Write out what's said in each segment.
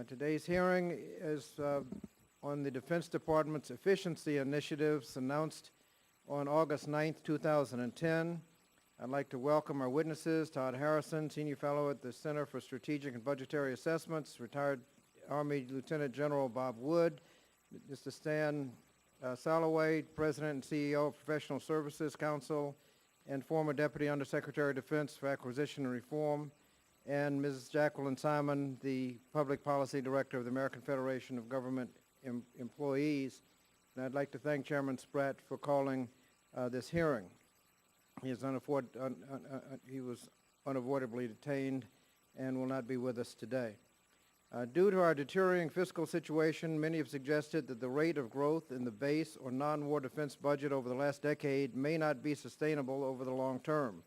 Today's hearing is on the Defense Department's efficiency initiatives announced on August 9th, 2010. I'd like to welcome our witnesses, Todd Harrison, Senior Fellow at the Center for Strategic and Budgetary Assessments, retired Army Lieutenant General Bob Wood, Mr. Stan Salloway, President and CEO of Professional Services Council, and former Deputy Undersecretary of Defense for Acquisition and Reform, and Ms. Jacqueline Simon, the Public Policy Director of the American Federation of Government Employees. And I'd like to thank Chairman Spratt for calling this hearing. He was unavoidably detained and will not be with us today. Due to our deteriorating fiscal situation, many have suggested that the rate of growth in the base or non-war defense budget over the last decade may not be sustainable over the long term.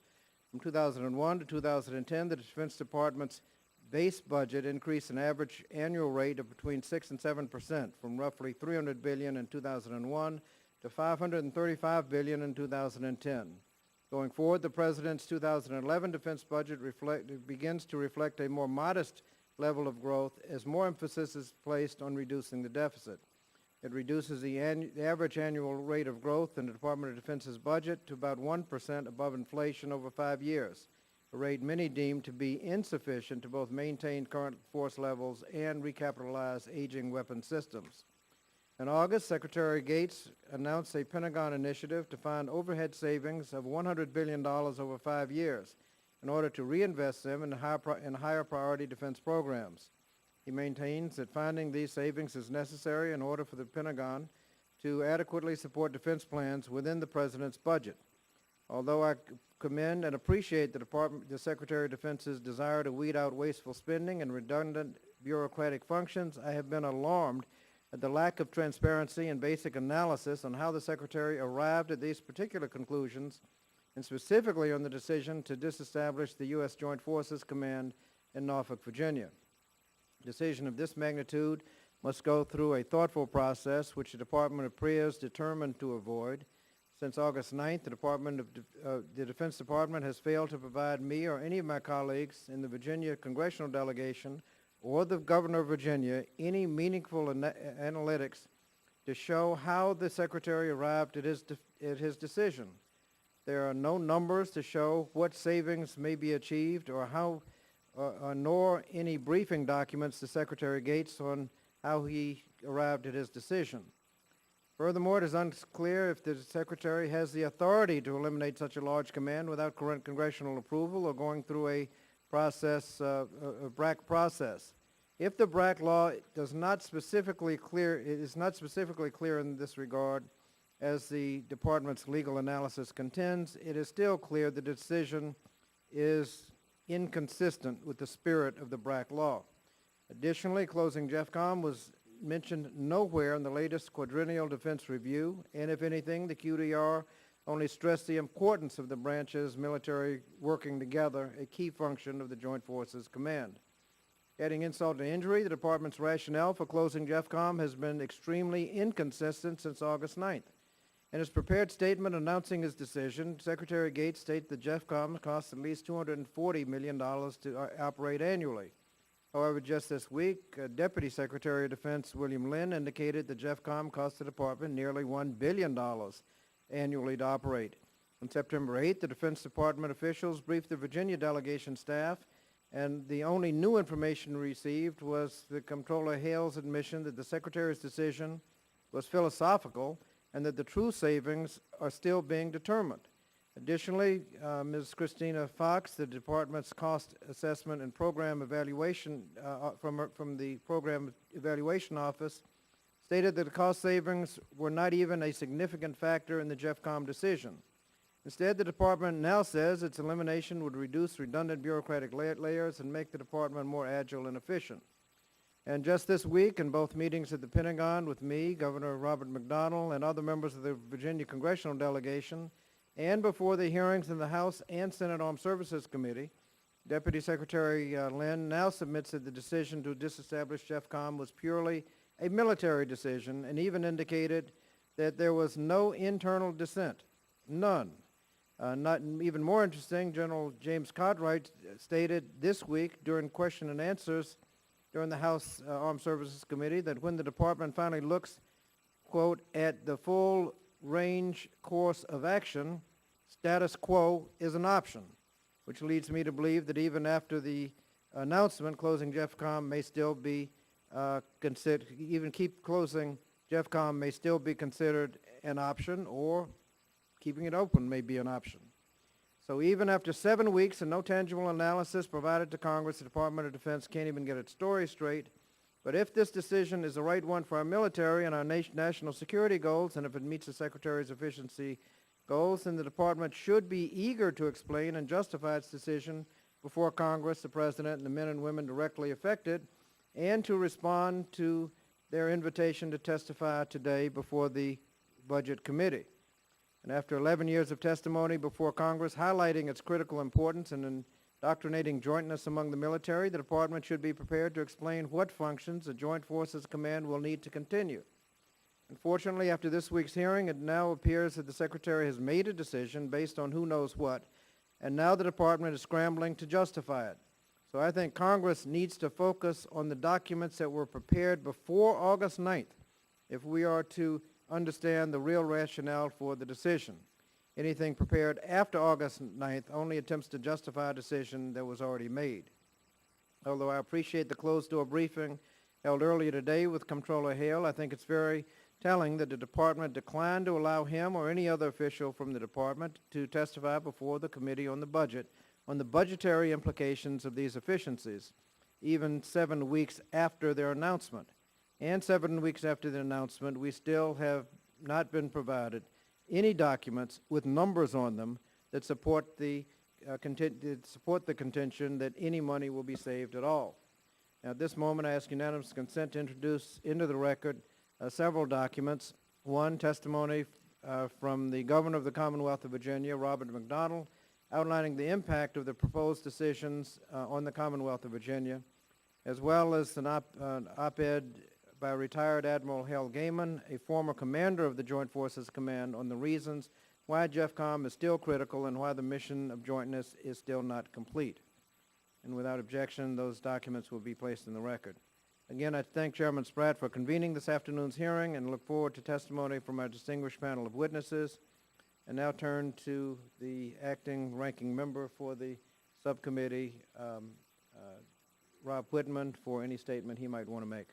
From 2001 to 2010, the Defense Department's base budget increased an average annual rate of between 6 and 7%, from roughly $300 billion in 2001 to $535 billion in 2010. Going forward, the President's 2011 defense budget begins to reflect a more modest level of growth as more emphasis is placed on reducing the deficit. It reduces the average annual rate of growth in the Department of Defense's budget to about 1% above inflation over 5 years, a rate many deem to be insufficient to both maintain current force levels and recapitalize aging weapon systems. In August, Secretary Gates announced a Pentagon initiative to find overhead savings of $100 billion over 5 years in order to reinvest them in higher priority defense programs. He maintains that finding these savings is necessary in order for the Pentagon to adequately support defense plans within the President's budget. Although I commend and appreciate the Secretary of Defense's desire to weed out wasteful spending and redundant bureaucratic functions, I have been alarmed at the lack of transparency and basic analysis on how the Secretary arrived at these particular conclusions, and specifically on the decision to disestablish the U.S. Joint Forces Command in Norfolk, Virginia. A decision of this magnitude must go through a thoughtful process, which the Department appears determined to avoid. Since August 9th, the Defense Department has failed to provide me or any of my colleagues in the Virginia congressional delegation or the Governor of Virginia any meaningful analytics to show how the Secretary arrived at his decision. There are no numbers to show what savings may be achieved or how, nor any briefing documents to Secretary Gates on how he arrived at his decision. Furthermore, it is unclear if the Secretary has the authority to eliminate such a large command without current congressional approval or going through a BRAC process. If the BRAC law is not specifically clear in this regard, as the Department's legal analysis contends, it is still clear the decision is inconsistent with the spirit of the BRAC law. Additionally, closing JEFCOM was mentioned nowhere in the latest quadrennial defense review, and if anything, the QDR only stressed the importance of the branch's military working together, a key function of the Joint Forces Command. Adding insult to injury, the Department's rationale for closing JEFCOM has been extremely inconsistent since August 9th. In his prepared statement announcing his decision, Secretary Gates stated that JEFCOM costs at least $240 million to operate annually. However, just this week, Deputy Secretary of Defense William Lynn indicated that JEFCOM cost the Department nearly $1 billion annually to operate. On September 8th, the Defense Department officials briefed the Virginia delegation staff, and the only new information received was the Comptroller Hale's admission that the Secretary's decision was philosophical and that the true savings are still being determined. Additionally, Ms. Christina Fox, the Department's Cost Assessment and Program Evaluation from the Program Evaluation Office, stated that the cost savings were not even a significant factor in the JEFCOM decision. Instead, the Department now says its elimination would reduce redundant bureaucratic layers and make the Department more agile and efficient. And just this week, in both meetings at the Pentagon with me, Governor Robert McDonnell, and other members of the Virginia congressional delegation, and before the hearings in the House and Senate Armed Services Committee, Deputy Secretary Lynn now submits that the decision to disestablish JEFCOM was purely a military decision, and even indicated that there was no internal dissent, none. Not even more interesting, General James Cartwright stated this week during question and answers during the House Armed Services Committee that when the department finally looks, quote, at the full range course of action, status quo is an option, which leads me to believe that even after the announcement, closing JEFCOM may still be considered, even keep closing JEFCOM may still be considered an option, or keeping it open may be an option. So even after 7 weeks and no tangible analysis provided to Congress, the Department of Defense can't even get its story straight. But if this decision is the right one for our military and our national security goals, and if it meets the Secretary's efficiency goals, then the Department should be eager to explain and justify its decision before Congress, the President, and the men and women directly affected, and to respond to their invitation to testify today before the Budget Committee. And after 11 years of testimony before Congress highlighting its critical importance and indoctrinating jointness among the military, the Department should be prepared to explain what functions the Joint Forces Command will need to continue. Unfortunately, after this week's hearing, it now appears that the Secretary has made a decision based on who knows what, and now the Department is scrambling to justify it. So I think Congress needs to focus on the documents that were prepared before August 9th if we are to understand the real rationale for the decision. Anything prepared after August 9th only attempts to justify a decision that was already made. Although I appreciate the closed-door briefing held earlier today with Comptroller Hale, I think it's very telling that the Department declined to allow him or any other official from the Department to testify before the Committee on the Budget on the budgetary implications of these efficiencies, even 7 weeks after their announcement. And 7 weeks after the announcement, we still have not been provided any documents with numbers on them that support the contention that any money will be saved at all. Now, at this moment, I ask unanimous consent to introduce into the record several documents. One, testimony from the Governor of the Commonwealth of Virginia, Robert McDonnell, outlining the impact of the proposed decisions on the Commonwealth of Virginia, as well as an op-ed by retired Admiral Hal Gaiman, a former commander of the Joint Forces Command, on the reasons why JEFCOM is still critical and why the mission of jointness is still not complete. And without objection, those documents will be placed in the record. Again, I thank Chairman Spratt for convening this afternoon's hearing and look forward to testimony from our distinguished panel of witnesses. And now turn to the acting ranking member for the subcommittee, Rob Whitman, for any statement he might want to make.